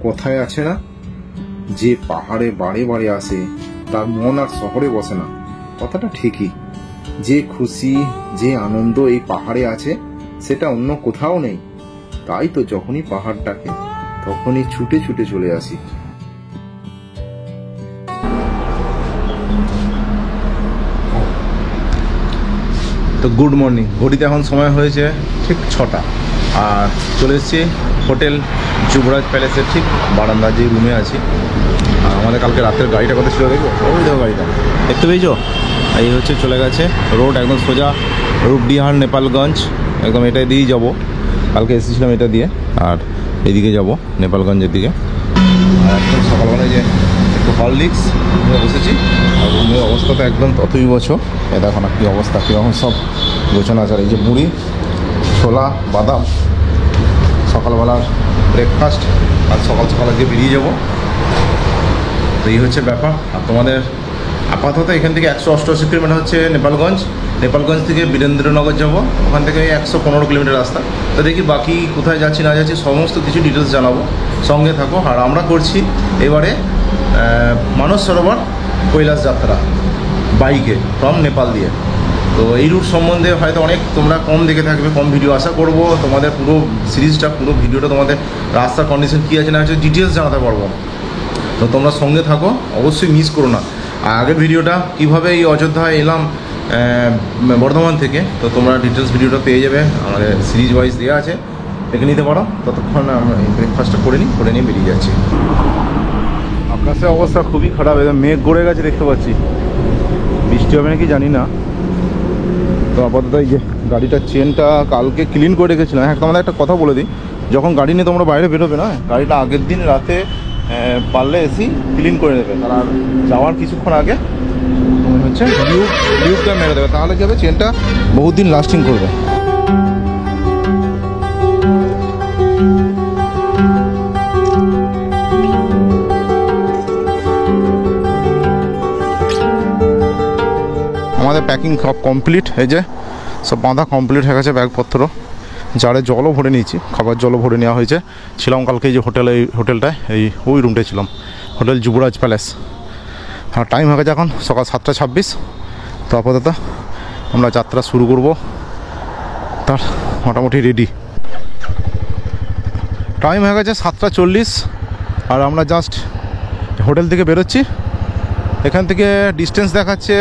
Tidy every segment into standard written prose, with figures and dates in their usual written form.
কথায় আছে না, যে পাহাড়ে বারে বারে আসে তার মন আর শহরে বসে না। কথাটা ঠিকই। যে খুশি, যে আনন্দ এই পাহাড়ে আছে সেটা অন্য কোথাও নেই। তাই তো যখনই পাহাড় ডাকে তখনই ছুটে ছুটে চলে আসি। তো গুড মর্নিং। ঘড়িতে এখন সময় হয়েছে ঠিক 6টা, আর চলে এসেছি হোটেল যুবরাজ প্যালেসের ঠিক বারান্দা যে রুমে আছি। আর আমাদের কালকে রাতের গাড়িটা কথা ছিল, দেখো ওই দেখো গাড়িটা দেখতে পেয়েছো, এই হচ্ছে চলে গেছে রোড একদম সোজা রূপডিহার নেপালগঞ্জ, একদম এটাই দিয়েই যাবো। কালকে এসেছিলাম এটা দিয়ে, আর এদিকে যাব নেপালগঞ্জের দিকে। আর একদম সকালবেলায় যে একটু হরলিক্স নিয়ে বসেছি, আর রুমের অবস্থা তো একদম ততই বছো। এ দেখো না কী অবস্থা, কীরকম সব গোছানো আছে। এই যে মুড়ি, ছোলা, বাদাম, সকালবেলার ব্রেকফাস্ট, আর সকাল সকাল আজকে বেরিয়ে যাবো। তো এই হচ্ছে ব্যাপার। আর তোমাদের আপাতত এখান থেকে 188 কিলোমিটার হচ্ছে নেপালগঞ্জ। নেপালগঞ্জ থেকে বীরেন্দ্রনগর যাব, ওখান থেকে 115 কিলোমিটার রাস্তা। তো দেখি বাকি কোথায় যাচ্ছি না যাচ্ছি সমস্ত কিছু ডিটেলস জানাবো, সঙ্গে থাকো। আর আমরা করছি এবারে মানস সরোবর কৈলাস যাত্রা বাইকে ফ্রম নেপাল দিয়ে। তো এই রুট সম্বন্ধে হয়তো অনেক তোমরা কম দেখে থাকবে, কম ভিডিও। আশা করবো তোমাদের পুরো সিরিজটা, পুরো ভিডিওটা তোমাদের রাস্তার কন্ডিশন কী আছে না আছে ডিটেলস জানাতে পারবো। তো তোমরা সঙ্গে থাকো, অবশ্যই মিস করো না। আর আগের ভিডিওটা কীভাবে এই অযোধ্যায় এলাম বর্ধমান থেকে, তো তোমরা ডিটেলস ভিডিওটা পেয়ে যাবে, আমাদের সিরিজ ওয়াইজ দেওয়া আছে, দেখে নিতে পারো। ততক্ষণ আমরা এই ব্রেকফাস্টটা করে নিয়ে বেরিয়ে যাচ্ছি। আকাশের অবস্থা খুবই খারাপ, একদম মেঘ গড়ে গেছে দেখতে পাচ্ছি। বৃষ্টি হবে নাকি জানি না। তো আপাতত এই যে গাড়িটার চেনটা কালকে ক্লিন করে রেখেছিলাম। হ্যাঁ, তোমাদের একটা কথা বলে দিই, যখন গাড়ি নিয়ে তোমরা বাইরে বেরোবে না, গাড়িটা আগের দিন রাতে পারলে এসি ক্লিন করে দেবে। তার যাওয়ার কিছুক্ষণ আগে হচ্ছে লিউবটা মেরে দেবে, তাহলে কী হবে, চেনটা বহুত দিন লাস্টিং করবে। আমাদের প্যাকিং সব কমপ্লিট, এই যে সব বাঁধা কমপ্লিট হয়ে গেছে ব্যাগপত্র। জারে জলও ভরে নিয়েছি, খাবার জলও ভরে নেওয়া হয়েছে। ছিলাম কালকে এই যে হোটেলটায়, ওই রুমটায় ছিলাম, হোটেল যুবরাজ প্যালেস। আর টাইম হয়ে গেছে এখন সকাল 7:26। তো আপাতত আমরা যাত্রা শুরু করব, তার মোটামুটি রেডি। টাইম হয়ে গেছে 7:40, আর আমরা জাস্ট হোটেল থেকে বেরোচ্ছি। এখান থেকে ডিস্টেন্স দেখাচ্ছে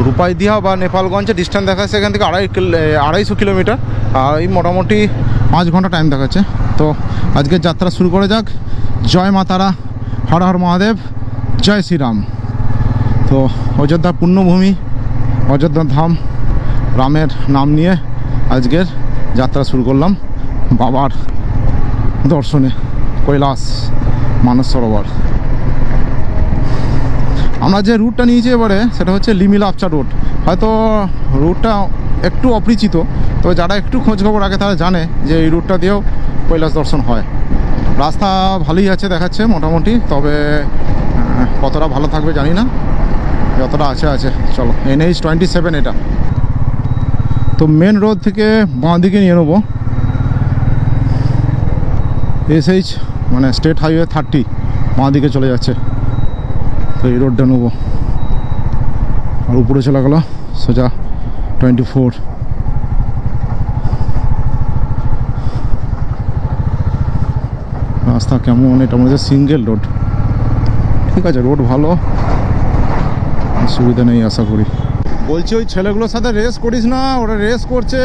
রূপাইদিহা বা নেপালগঞ্জে ডিস্টেন্স দেখাচ্ছে এখান থেকে 250 কিলোমিটার, আর এই মোটামুটি 5 ঘন্টা টাইম দেখাচ্ছে। তো আজকে যাত্রা শুরু করে যাক। জয় মা তারা, হর হর মহাদেব, জয় শ্রীরাম। তো অযোধ্যা পুণ্যভূমি, অযোধ্যা ধাম, রামের নাম নিয়ে আজকের যাত্রা শুরু করলাম বাবার দর্শনে, কৈলাস মানস সরোবর। আমরা যে রুটটা নিয়েছি এবারে সেটা হচ্ছে লিমিলাপচা রুট। হয়তো রুটটা একটু অপরিচিত, তবে যারা একটু খোঁজখবর রাখে তারা জানে যে এই রুটটা দিয়েও কৈলাস দর্শন হয়। রাস্তা ভালোই আছে দেখাচ্ছে মোটামুটি, তবে কতটা ভালো থাকবে জানি না, যতটা আছে। চলো, NH-27 এটা। তো মেন রোড থেকে বাঁ দিকে নিয়ে নেবো SH, মানে স্টেট হাইওয়ে 30 বাঁ দিকে চলে যাচ্ছে। তো এই রোডটা নেবো, আর উপরে চলে গেল সোজা 24। রাস্তা কেমন, এটা মনে হচ্ছে সিঙ্গেল রোড। ঠিক আছে, রোড ভালো, অসুবিধা নেই আশা করি। বলছি ওই ছেলেগুলোর সাথে রেস করিস না, ওরা রেস করছে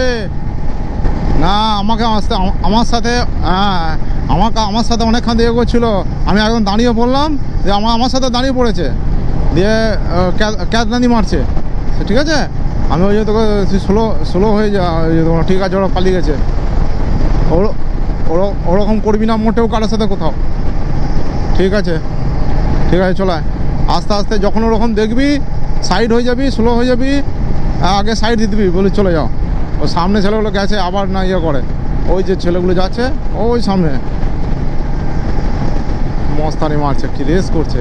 না। আমার সাথে হ্যাঁ, আমার সাথে অনেকক্ষণ দিয়ে করছিল। আমি একদম দাঁড়িয়ে পড়লাম, যে আমার সাথে দাঁড়িয়ে পড়েছে, দিয়ে ক্যাদনানি মারছে। ঠিক আছে, আমি ওই যে তোকে স্লো হয়ে যা, ঠিক আছে, ওরা পালিয়ে গেছে। ওরকম করবি না মোটেও কারোর সাথে কোথাও। ঠিক আছে চলে আস্তে আস্তে, যখন ওরকম দেখবি সাইড হয়ে যাবি, স্লো হয়ে যাবি, আগে সাইড দিয়ে দিবি, বলে চলে যাও। ও সামনে ছেলেগুলো গেছে, আবার না ইয়ে করে, ওই যে ছেলেগুলো যাচ্ছে ওই সামনে মস্তানি মারছে, কি রেস করছে।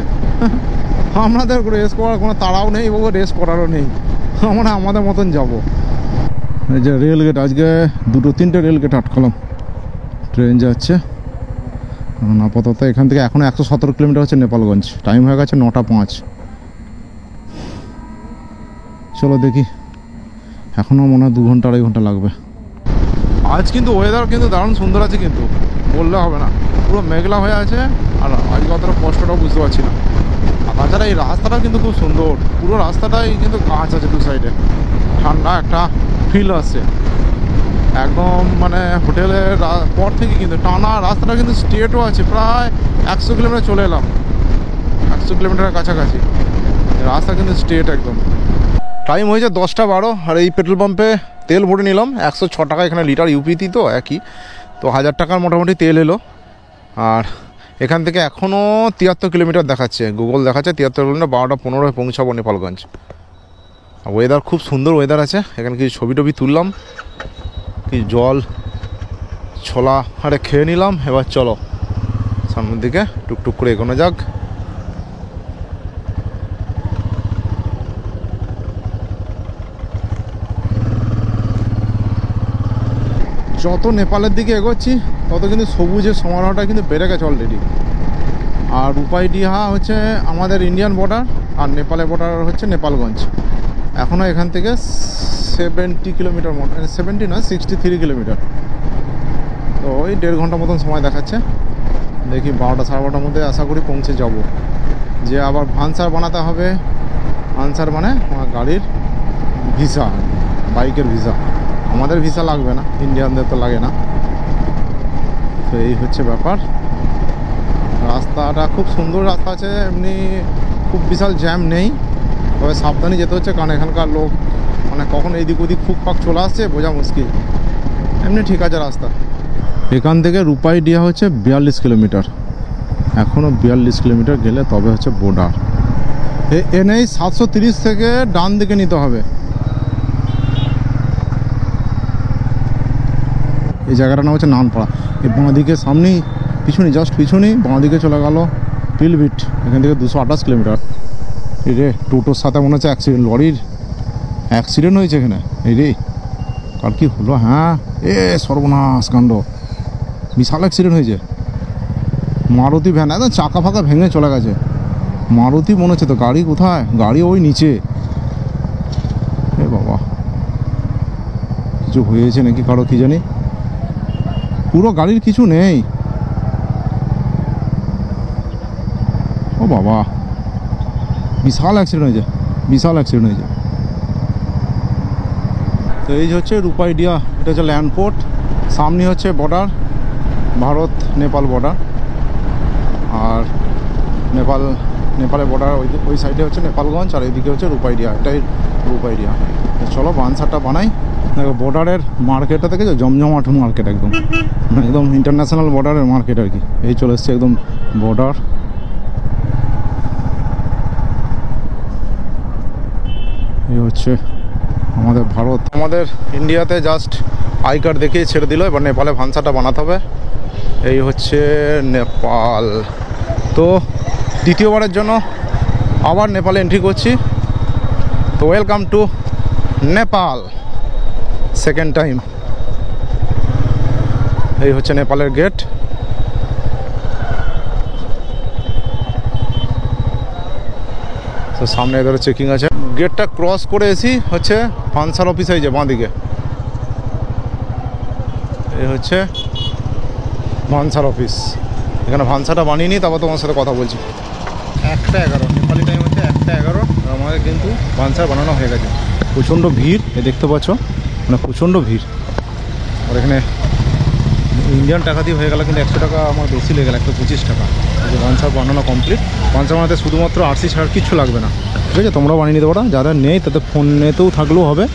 আমাদের রেস করার কোনো তাড়াও নেই, ও রেস করারও নেই, আমরা আমাদের মতন যাবো। এই যে রেলগেট, আজকে 2-3টে রেলগেট আটকালাম, ট্রেন যাচ্ছে। আপাতত এখান থেকে এখনও 117 কিলোমিটার হচ্ছে নেপালগঞ্জ। টাইম হয়ে গেছে 9:05। চলো দেখি, এখনও মনে হয় 2 ঘন্টা 2.5 ঘন্টা লাগবে। আজ কিন্তু ওয়েদার কিন্তু দারুণ সুন্দর আছে, কিন্তু বললে হবে না, পুরো মেঘলা হয়ে আছে। আর আজকে অতটা কষ্টটাও বুঝতে পারছি না। আর তাছাড়া এই রাস্তাটা কিন্তু খুব সুন্দর, পুরো রাস্তাটাই কিন্তু গাছ আছে দু সাইডে, ঠান্ডা একটা ফিল আসছে একদম। মানে হোটেলের পর থেকে কিন্তু টানা রাস্তাটা কিন্তু স্ট্রেটও আছে, প্রায় 100 কিলোমিটার চলে এলাম, 100 কিলোমিটারের কাছাকাছি রাস্তা কিন্তু স্ট্রেট একদম। টাইম হয়েছে 10:12, আর এই পেট্রোল পাম্পে তেল ভরে নিলাম 106 টাকা এখানে লিটার, ইউপিটি তো একই, তো 1000 টাকার মোটামুটি তেল এলো। আর এখান থেকে এখনও 73 কিলোমিটার দেখাচ্ছে, গুগল দেখাচ্ছে 73 কিলোমিটার, 12:15 পৌঁছাবো নেপালগঞ্জ। ওয়েদার খুব সুন্দর ওয়েদার আছে, এখানে কিছু ছবি টবি তুললাম, কিছু জল ছোলা আরে খেয়ে নিলাম। এবার চলো সামনের দিকে টুকটুক করে এগোনো যাক। যত নেপালের দিকে এগোচ্ছি তত কিন্তু সবুজের সমারোহটা কিন্তু বেড়ে গেছে অলরেডি। আর রূপাইডিহা হচ্ছে আমাদের ইন্ডিয়ান বর্ডার, আর নেপালের বর্ডার হচ্ছে নেপালগঞ্জ। এখনও এখান থেকে 70 কিলোমিটার, 70 না 63 কিলোমিটার, তো ওই 1.5 ঘন্টা মতন সময় দেখাচ্ছে। দেখি 12টা 12:30টার মধ্যে আশা করি পৌঁছে যাব। যে আবার ভানসার বানাতে হবে, ভানসার মানে আমার গাড়ির ভিসা, বাইকের ভিসা। আমাদের ভিসা লাগবে না, ইন্ডিয়ানদের তো লাগে না। তো এই হচ্ছে ব্যাপার। রাস্তাটা খুব সুন্দর রাস্তা আছে, এমনি খুব বিশাল জ্যাম নেই, তবে সাবধানে যেতে হচ্ছে, কারণ এখানকার লোক মানে কখন এইদিক ওদিক ফুকফাক চলে আসছে বোঝা মুশকিল। এমনি ঠিক আছে রাস্তা। এখান থেকে রূপাইডিহা হচ্ছে 42 কিলোমিটার, এখনও 42 কিলোমিটার গেলে তবে হচ্ছে বর্ডার। NH 730 থেকে ডান দিকে নিতে হবে। এই জায়গাটার নাম হচ্ছে নানপাড়া। এই বাঁদিকে সামনেই, পিছনে জাস্ট পিছনেই বাঁদিকে চলে গেল পিলবিট। এখান থেকে 228 কিলোমিটার। এই রে টোটোর সাথে মনে হচ্ছে অ্যাক্সিডেন্ট, লরির অ্যাক্সিডেন্ট হয়েছে এখানে। এই রে কার কি হলো? হ্যাঁ, সর্বনাশ কাণ্ড, বিশাল অ্যাক্সিডেন্ট হয়েছে। মারুতি ভ্যান একদম চাকা ফাঁকা ভেঙে চলে গেছে। মারুতি মনে হচ্ছে, তো গাড়ি কোথায়? গাড়ি ওই নিচে। এ বাবা, কিছু হয়েছে নাকি কারো কি জানি, পুরো গাড়ির কিছু নেই। ও বাবা, বিশাল অ্যাক্সিডেন্ট হয়েছে, বিশাল অ্যাক্সিডেন্ট হয়েছে। তো এই হচ্ছে রূপাইডিহা, এটা হচ্ছে ল্যান্ডপোর্ট, সামনে হচ্ছে বর্ডার, ভারত নেপাল বর্ডার। আর নেপালের বর্ডার ওই সাইডে হচ্ছে নেপালগঞ্জ, আর এইদিকে হচ্ছে রূপাইডিহা, এটাই রূপাইডিহা। চলো বানসারটা বানাই। দেখো বর্ডারের মার্কেটটা দেখেছো, জমজমাট মার্কেট একদম, একদম ইন্টারন্যাশনাল বর্ডারের মার্কেট আর কি। এই চলে এসছে একদম বর্ডার। এই হচ্ছে আমাদের ভারত। আমাদের ইন্ডিয়াতে জাস্ট আই কার্ড দেখিয়ে ছেড়ে দিল, এবার নেপালে ভানসাটা বানাতে হবে। এই হচ্ছে নেপাল। তো দ্বিতীয়বারের জন্য আবার নেপালে এন্ট্রি করছি। তো welcome to Nepal, second time. এই হচ্ছে নেপালের গেট। তো সামনে এদের চেকিং আছে। গেটটা ক্রস করে এসি হচ্ছে ভানসার অফিস, এই যে বাঁদিকে এই হচ্ছে ভানসার অফিস। এখানে ভানসাটা বানিয়ে নিই, তারপর তোমার সাথে কথা বলছি। 1:11 নেপালি টাইম হচ্ছে 1:11, আমাদের কিন্তু ভানসার বানানো হয়ে গেছে। প্রচণ্ড ভিড়, এ দেখতে পাচ্ছ, মানে প্রচণ্ড ভিড়। আর এখানে ইন্ডিয়ান টাকা দিয়ে হয়ে গেল, কিন্তু 100 টাকা আমার বেশি লেগে গেল, 125 টাকা। যে ভানসার বানানো কমপ্লিট। ভানসার বানাতে শুধুমাত্র আরসি ছাড়া কিচ্ছু লাগবে না, ঠিক আছে? তোমরাও বানিয়ে নিতে পারো, যাদের নেই তাদের ফোনেতেও থাকলেও হবে,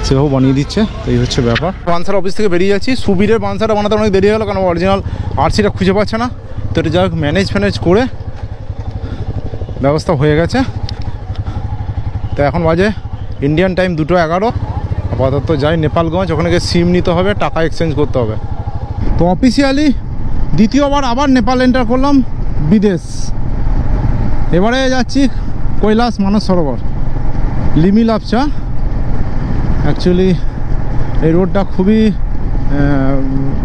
সেভাবে বানিয়ে দিচ্ছে। এই হচ্ছে ব্যাপার। ভানসার অফিস থেকে বেরিয়ে যাচ্ছি। সুবীরের ভানসারটা বানাতে অনেক দেরি হলো, কারণ অরিজিনাল আরসিটা খুঁজে পাচ্ছে না। তো এটা যাই হোক ম্যানেজ করে ব্যবস্থা হয়ে গেছে। তো এখন বাজে ইন্ডিয়ান টাইম 2:11। আপাতত যাই নেপালগঞ্জ, ওখানে গিয়ে সিম নিতে হবে, টাকা এক্সচেঞ্জ করতে হবে। তো অফিসিয়ালি দ্বিতীয়বার আবার নেপাল এন্টার করলাম, বিদেশ। এবারে যাচ্ছি কৈলাস মানস সরোবর, লিমি লাপচা। অ্যাকচুয়ালি এই রোডটা খুবই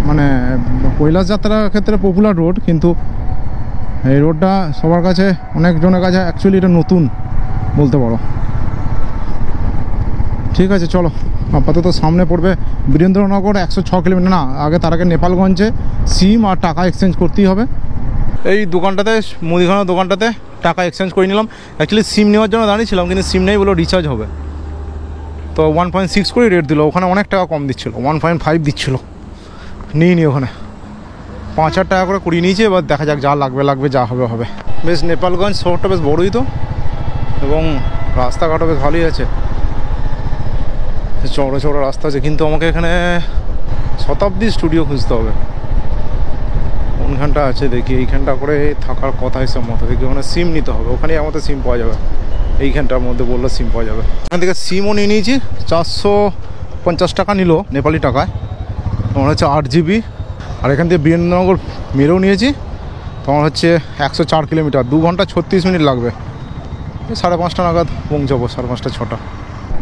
মানে কৈলাস যাত্রার ক্ষেত্রে পপুলার রোড, কিন্তু এই রোডটা সবার কাছে, অনেকজনের কাছে অ্যাকচুয়ালি এটা নতুন বলতে পারো। ঠিক আছে, চলো আপাতত সামনে পড়বে বীরেন্দ্রনগর, 106 কিলোমিটার না, আগে তার আগে নেপালগঞ্জে সিম আর টাকা এক্সচেঞ্জ করতেই হবে। এই দোকানটাতে, মুদিখানার দোকানটাতে টাকা এক্সচেঞ্জ করে নিলাম। অ্যাকচুয়ালি সিম নেওয়ার জন্য দাঁড়িয়েছিলাম, কিন্তু সিম নেই বলে রিচার্জ হবে, তো 1.6 করে রেট দিল। ওখানে অনেক টাকা কম দিচ্ছিলো, 1.5 দিচ্ছিলো। নিই ওখানে 5,000 টাকা করে কুড়িয়ে নিয়েছি। এবার দেখা যাক, যা লাগবে, যা হবে হবে। বেশ নেপালগঞ্জ শহরটা বেশ বড়ই তো, এবং রাস্তাঘাটও বেশ ভালোই আছে, চওড়া চওড়া রাস্তা আছে। কিন্তু আমাকে এখানে শতাব্দী স্টুডিও খুঁজতে হবে। কোনখানটা আছে দেখি, এইখানটা করে থাকার কথা হিসাব মতো দেখি। ওখানে সিম নিতে হবে, ওখানে আমাদের সিম পাওয়া যাবে। এইখানটার মধ্যে বললো সিম পাওয়া যাবে। এখান থেকে সিমও নিয়ে নিয়েছি, 450 টাকা নিল নেপালি টাকায়, তোমার হচ্ছে 8 GB। আর এখান থেকে বীরেন্দ্রনগর মেরেও নিয়েছি, তোমার হচ্ছে 104 কিলোমিটার, 2 ঘন্টা 36 মিনিট লাগবে। 5:30 নাগাদ পৌঁছাবো, 5:30 6টা।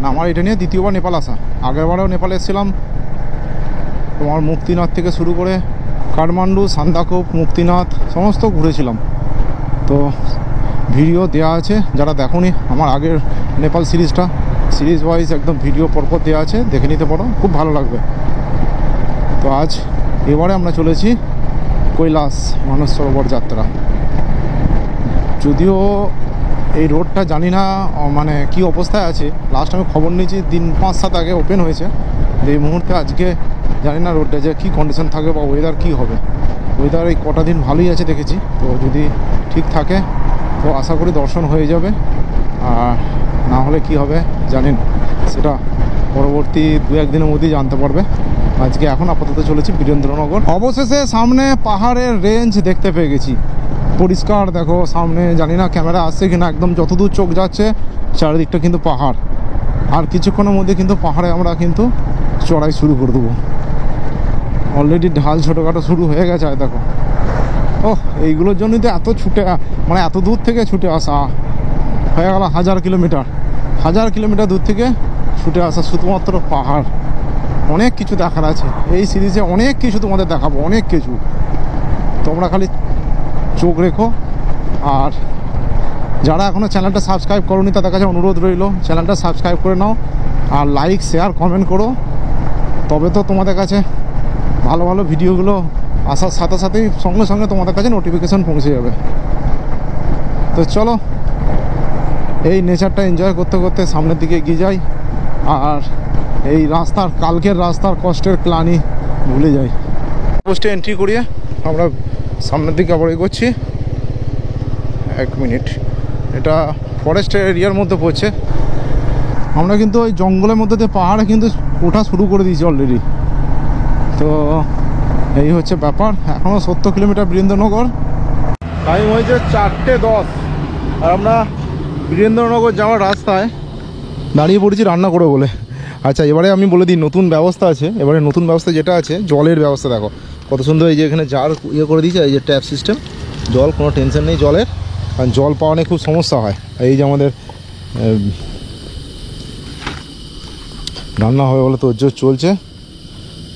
না, আমার এটা নিয়ে দ্বিতীয়বার নেপাল আসা। আগেরবারেও নেপালে এসেছিলাম, তোমার মুক্তিনাথ থেকে শুরু করে কাঠমান্ডু, সান্দাকফ, মুক্তিনাথ সমস্ত ঘুরেছিলাম। তো ভিডিও দেওয়া আছে, যারা দেখোনি আমার আগের নেপাল সিরিজটা, সিরিজ ওয়াইজ একদম ভিডিও পরপর দেওয়া আছে, দেখে নিতে পারো, খুব ভালো লাগবে। তো এবারে আমরা চলেছি কৈলাস মানস সরোবর যাত্রা। যদিও এই রোডটা জানি না মানে কি অবস্থায় আছে, লাস্ট আমি খবর নিয়েছি 3-5 আগে ওপেন হয়েছে। এই মুহূর্তে আজকে জানি না রোডটা যে কী কন্ডিশন থাকবে বা ওয়েদার কী হবে। ওয়েদার এই কটা দিন ভালোই আছে দেখেছি, তো যদি ঠিক থাকে তো আশা করি দর্শন হয়ে যাবে। আর না হলে কি হবে জানেন, সেটা পরবর্তী 2-1 দিনের মধ্যেই জানতে পারবে। আজকে এখন আপাতত চলেছি বীরেন্দ্রনগর। অবশেষে সামনে পাহাড়ের রেঞ্জ দেখতে পেয়ে গেছি, পরিষ্কার দেখো সামনে। জানি না ক্যামেরা আসছে কিনা, একদম যতদূর চোখ যাচ্ছে চারিদিকটা কিন্তু পাহাড়। আর কিছুক্ষণের মধ্যে কিন্তু পাহাড়ে আমরা কিন্তু চড়াই শুরু করে দেবো। অলরেডি ঢাল ছোটোখাটো শুরু হয়ে গেছে, আর দেখো। এইগুলোর জন্যই তো এত মানে এত দূর থেকে ছুটে আসা হয়ে গেল 1000 কিলোমিটার। 1000 কিলোমিটার দূর থেকে ছুটে আসা শুধুমাত্র পাহাড়। অনেক কিছু দেখার আছে এই সিরিজে, অনেক কিছু তোমাদের দেখাবো, অনেক কিছু। তোমরা খালি চোখ রেখো। আর যারা এখনও চ্যানেলটা সাবস্ক্রাইব করোনি তাদের কাছে অনুরোধ রইল, চ্যানেলটা সাবস্ক্রাইব করে নাও, আর লাইক শেয়ার কমেন্ট করো। তবে তো তোমাদের কাছে ভালো ভালো ভিডিওগুলো আসার সাথে সাথেই সঙ্গে সঙ্গে তোমাদের কাছে নোটিফিকেশান পৌঁছে যাবে। তো চলো এই নেচারটা এনজয় করতে করতে সামনের দিকে এগিয়ে যাই, আর এই কালকের রাস্তার কষ্টের ক্লানি ভুলে যাই। পোস্টে এন্ট্রি করিয়ে আমরা সামনের দিকে আবার এগোচ্ছি। 1 মিনিট, এটা ফরেস্ট এরিয়ার মধ্যে পড়ছে। আমরা কিন্তু ওই জঙ্গলের মধ্যে দিয়ে পাহাড়ে কিন্তু ওঠা শুরু করে দিয়েছি অলরেডি। তো এই হচ্ছে ব্যাপার। এখনও 70 কিলোমিটার বীরেন্দ্রনগর। টাইম হয়েছে 4:10, আর আমরা বীরেন্দ্রনগর যাওয়ার রাস্তায় দাঁড়িয়ে পড়েছি রান্না করে বলে। আচ্ছা, এবারে আমি বলে দিই নতুন ব্যবস্থা আছে। এবারে নতুন ব্যবস্থা যেটা আছে, জলের ব্যবস্থা দেখো কত সুন্দর। এই যে এখানে জার করে দিয়েছে, এই যে ট্যাপ সিস্টেম, জল, কোনো টেনশন নেই জলের। কারণ জল পাওয়া নিয়ে খুব সমস্যা হয়। এই যে আমাদের রান্না হবে বলে তোর চলছে,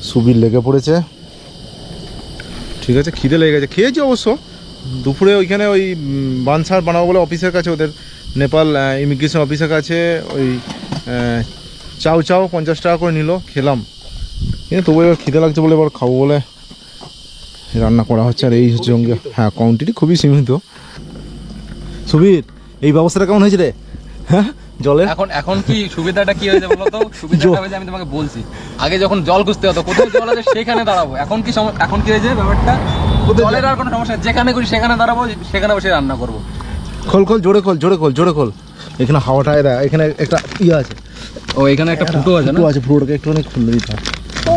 সুবির লেগে পড়েছে। ঠিক আছে, খিদে লেগে গেছে, খেয়েছি অবশ্য দুপুরে। ওইখানে ওই বানসার বানাবো বলে অফিসের কাছে, ওদের নেপাল ইমিগ্রেশন অফিসের কাছে ওই চাউ 50 টাকা করে নিল, খেলাম। কিন্তু তবু এবার খিদে লাগছে বলে এবার খাবো বলে রান্না করা হচ্ছে। আর এই হচ্ছে সঙ্গে, হ্যাঁ, কোয়ান্টিটি খুবই সীমিত। সুবীর, এই ব্যবস্থাটা কেমন হয়েছে রে? হ্যাঁ, জলের এখন কি সুবিধাটা কি হয়েছে বলতো? সুবিধাটা হয়েছে আমি তোমাকে বলছি, আগে যখন জল খুঁজতে হতো কোথায় জল আছে সেখানে দাঁড়াবো। এখন কি হয়েছে ব্যাপারটা, জলের আর কোনো সমস্যা, যেখানে খুশি সেখানে দাঁড়াবো, সেখানে বসে রান্না করবো। খোল, জোরে খোল। এখানে হাওয়াটা এখানে একটা ইয়ে আছে। ও, এখানে একটা ফুটো আছে না? ফুটোটাকে একটুখানি খুলে দিতে হবে।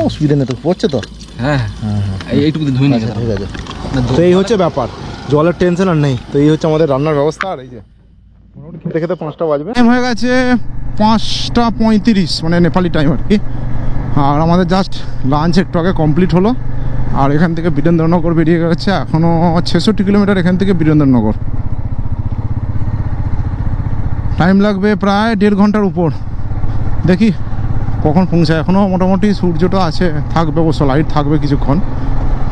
অসুবিধা নেই তো, পড়ছে তো। হ্যাঁ, এইটুকু ধুই নিয়ে ঠিক আছে। তো এই হচ্ছে ব্যাপার, জলের টেনশন আর নেই। তো এই হচ্ছে আমাদের রান্নার ব্যবস্থা। আর এই যে মোটামুটি খেতে খেতে 5টা বাজবে। টাইম হয়ে গেছে 5:35, মানে নেপালি টাইম আর কি। আর আমাদের জাস্ট লাঞ্চ একটু আগে কমপ্লিট হলো। আর এখান থেকে বীরেন্দ্রনগর বেরিয়ে গেছে। এখনও 66 কিলোমিটার এখান থেকে বীরেন্দ্রনগর। টাইম লাগবে প্রায় 1.5 ঘন্টার উপর। দেখি কখন পৌঁছায়। এখনও মোটামুটি সূর্যটা আছে, থাকবে অবশ্য, লাইট থাকবে কিছুক্ষণ,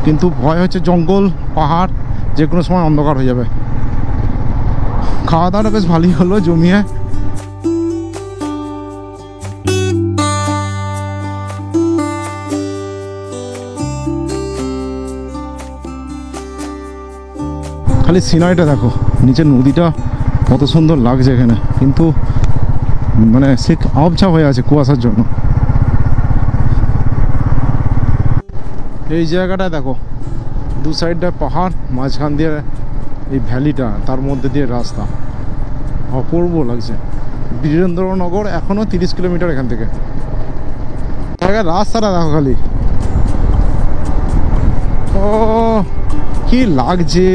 কিন্তু ভয় হচ্ছে জঙ্গল পাহাড় যে কোনো সময় অন্ধকার হয়ে যাবে। খাওয়া দাওয়াটা বেশ ভালোই হলো জমিয়ে। খালি সিনারিটা দেখো, নিচের নদীটা কত সুন্দর লাগছে এখানে, কিন্তু মানে সে আবছা হয়ে আছে কুয়াশার জন্য। এই জায়গাটা দেখো, দু সাইডটা পাহাড়, মাঝখান দিয়ে এই ভ্যালিটা, তার মধ্যে দিয়ে রাস্তা, অপূর্ব লাগছে। বীরেন্দ্রনগর এখনও 30 কিলোমিটার এখান থেকে। জায়গায় রাস্তাটা দেখো খালি, ও কি লাগছে,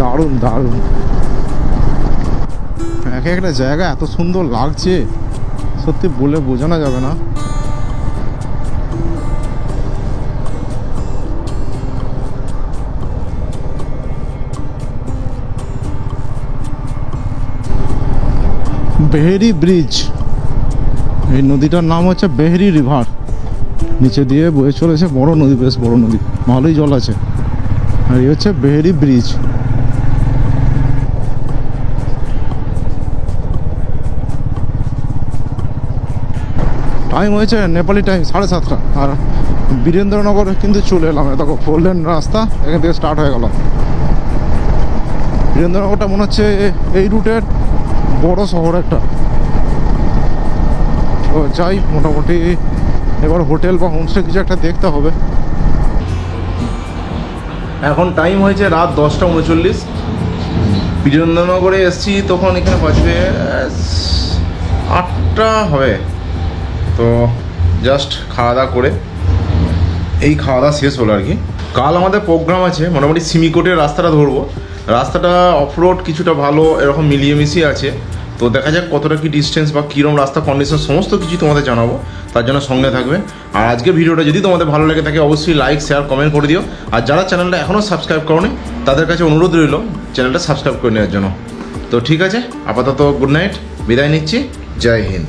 দারুণ দারুণ। এক একটা জায়গা এত সুন্দর লাগছে, সত্যি বলে বোঝানো যাবে না। বেহেরি ব্রিজ, এই নদীটার নাম হচ্ছে বেহেরি রিভার। নিচে দিয়ে বয়ে চলেছে বড় নদী, বেশ বড় নদী, ভালোই জল আছে। আর এই হচ্ছে বেহেরি ব্রিজ। টাইম হয়েছে নেপালি টাইম 7:30, আর বীরেন্দ্রনগরে কিন্তু চলে এলাম। দেখো 4 লেন রাস্তা এখান থেকে স্টার্ট হয়ে গেল। বীরেন্দ্রনগরটা মনে হচ্ছে এই রুটের বড় শহর একটা। তো যাই, মোটামুটি এবার হোটেল বা হোমস্টে কিছু একটা দেখতে হবে। এখন টাইম হয়েছে রাত 10:39। বীরেন্দ্রনগরে এসছি তখন এখানে বাজবে 8টা হবে। তো জাস্ট খাওয়া দাওয়া করে, এই খাওয়া দাওয়া শেষ হলো আর কি। কাল আমাদের প্রোগ্রাম আছে, মোটামুটি সিমিকোটের রাস্তাটা ধরবো। রাস্তাটা অফরোড কিছুটা ভালো, এরকম মিলিয়ে মিশিয়ে আছে। তো দেখা যাক কতটা কি ডিস্টেন্স বা কীরকম রাস্তা কন্ডিশন, সমস্ত কিছু তোমাদের জানাবো, তার জন্য সঙ্গে থাকবে। আর আজকের ভিডিওটা যদি তোমাদের ভালো লাগে থাকে অবশ্যই লাইক শেয়ার কমেন্ট করে দিও। আর যারা চ্যানেলটা এখনও সাবস্ক্রাইব করোনি তাদের কাছে অনুরোধ রইল চ্যানেলটা সাবস্ক্রাইব করে নেওয়ার জন্য। তো ঠিক আছে, আপাতত গুড নাইট, বিদায় নিচ্ছি, জয় হিন্দ।